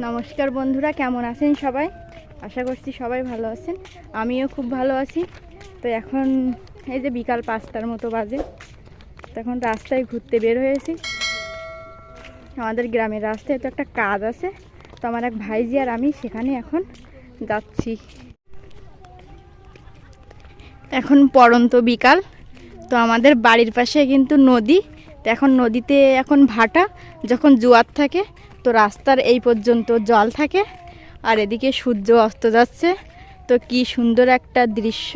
নমস্কার বন্ধুরা, কেমন আছেন সবাই? আশা করছি সবাই ভালো আছেন। আমিও খুব ভালো আছি। তো এখন এই যে বিকাল 5টার মতো বাজে, তো এখন রাস্তায় ঘুরতে বের হয়েছি। আমাদের গ্রামের রাস্তায় তো একটা কাজ আছে, তো আমার এক ভাইজি আর আমি সেখানে এখন যাচ্ছি। এখন পড়ন্ত বিকাল, তো আমাদের বাড়ির পাশে কিন্তু নদী। তো এখন নদীতে এখন ভাটা, যখন জোয়ার থাকে তো রাস্তার এই পর্যন্ত জল থাকে, আর এদিকে সূর্য অস্ত যাচ্ছে। তো কি সুন্দর একটা দৃশ্য।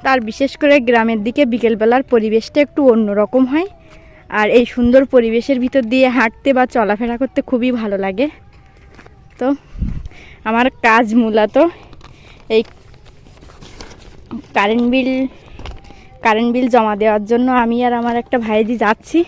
তার বিশেষ করে গ্রামের দিকে বিকেলবেলার পরিবেশটা একটু অন্যরকম হয়, আর এই সুন্দর পরিবেশের ভিতর দিয়ে হাঁটতে বা চলাফেরা করতে খুবই ভালো লাগে। তো আমার কাজ মূলত এই কারেন্ট বিল জমা দেওয়ার জন্য আমি আর আমার একটা ভাইজি যাচ্ছি।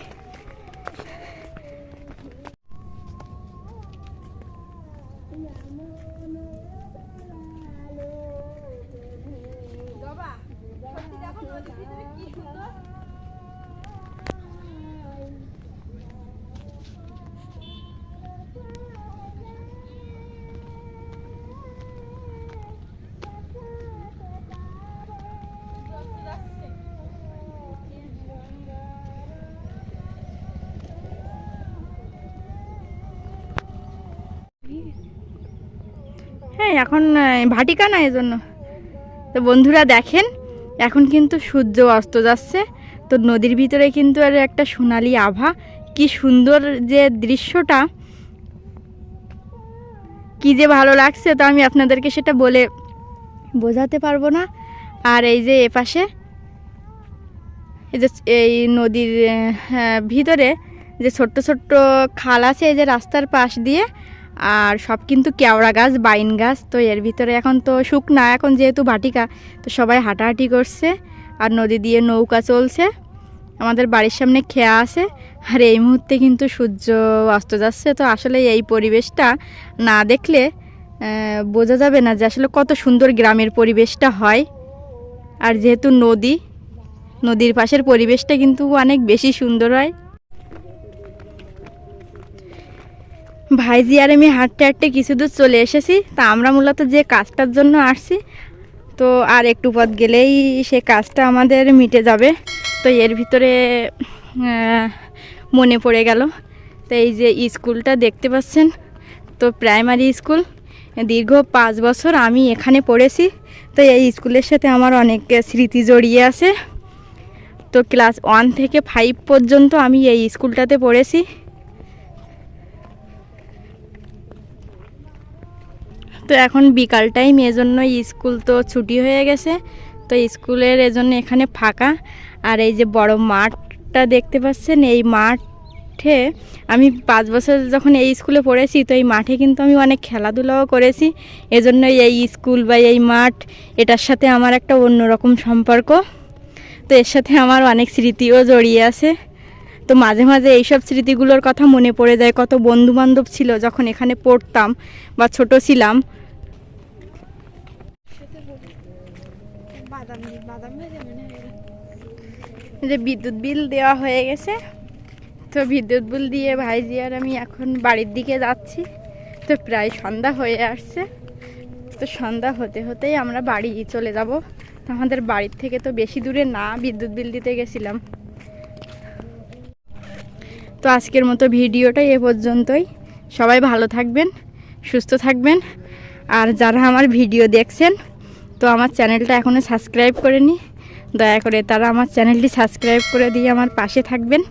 হ্যাঁ, এখন ভাটিকা না, এজন্য। তো বন্ধুরা দেখেন, এখন কিন্তু সূর্য অস্ত যাচ্ছে। তো নদীর ভিতরে কিন্তু আর একটা সোনালি আভা, কি সুন্দর যে দৃশ্যটা, কি যে ভালো লাগছে, তো আমি আপনাদেরকে সেটা বলে বোঝাতে পারবো না। আর এই যে এপাশে এই যে এই নদীর ভিতরে যে ছোট্ট ছোট্ট খাল আছে, এই যে রাস্তার পাশ দিয়ে, আর সব কিন্তু কেওড়া গাছ, বাইন গাছ। তো এর ভিতরে এখন তো শুকনা, এখন যেহেতু ভাটিকা, তো সবাই হাঁটাহাঁটি করছে, আর নদী দিয়ে নৌকা চলছে। আমাদের বাড়ির সামনে খেয়া আছে, আর এই মুহূর্তে কিন্তু সূর্য অস্ত যাচ্ছে। তো আসলে এই পরিবেশটা না দেখলে বোঝা যাবে না যে আসলে কত সুন্দর গ্রামের পরিবেশটা হয়। আর যেহেতু নদীর পাশের পরিবেশটা কিন্তু অনেক বেশি সুন্দর হয়। ভাইজি আর আমি হাঁটতে হাঁটতে কিছু দূর চলে এসেছি। তা আমরা মূলত যে কাজটার জন্য আসছি, তো আর একটু পথ গেলেই সে কাজটা আমাদের মিটে যাবে। তো এর ভিতরে মনে পড়ে গেল, তো এই যে স্কুলটা দেখতে পাচ্ছেন, তো প্রাইমারি স্কুল, দীর্ঘ 5 বছর আমি এখানে পড়েছি। তো এই স্কুলের সাথে আমার অনেক স্মৃতি জড়িয়ে আছে। তো ক্লাস 1 থেকে 5 পর্যন্ত আমি এই স্কুলটাতে পড়েছি। তো এখন বিকাল টাইম, এজন্য স্কুল তো ছুটি হয়ে গেছে। তো স্কুলের এজন্য এখানে ফাঁকা। আর এই যে বড় মাঠটা দেখতে পাচ্ছেন, এই মাঠে আমি 5 বছর যখন এই স্কুলে পড়েছি, তো এই মাঠে কিন্তু আমি অনেক খেলাধুলাও করেছি। এজন্য এই স্কুল বা এই মাঠ, এটার সাথে আমার একটা অন্যরকম সম্পর্ক। তো এর সাথে আমার অনেক স্মৃতিও জড়িয়ে আছে। তো মাঝে মাঝে এইসব স্মৃতিগুলোর কথা মনে পড়ে যায়, কত বন্ধু বান্ধব ছিল যখন এখানে পড়তাম বা ছোট ছিলাম। যে বিদ্যুৎ বিল দেওয়া হয়ে গেছে, তো বিদ্যুৎ বিল দিয়ে ভাইজি আর আমি এখন বাড়ির দিকে যাচ্ছি। তো প্রায় সন্ধ্যা হয়ে আসছে। তো সন্ধ্যা হতে হতেই আমরা বাড়ি চলে যাব। তো আমাদের বাড়ির থেকে তো বেশি দূরে না, বিদ্যুৎ বিল দিতে গেছিলাম। তো আজকের মতো ভিডিওটা এ পর্যন্তই। সবাই ভালো থাকবেন, সুস্থ থাকবেন। আর যারা আমার ভিডিও দেখছেন, তো আমার চ্যানেলটা এখনও সাবস্ক্রাইব করেনি, দয়া করে তারা আমার চ্যানেলটি সাবস্ক্রাইব করে দিয়ে আমার পাশে থাকবেন।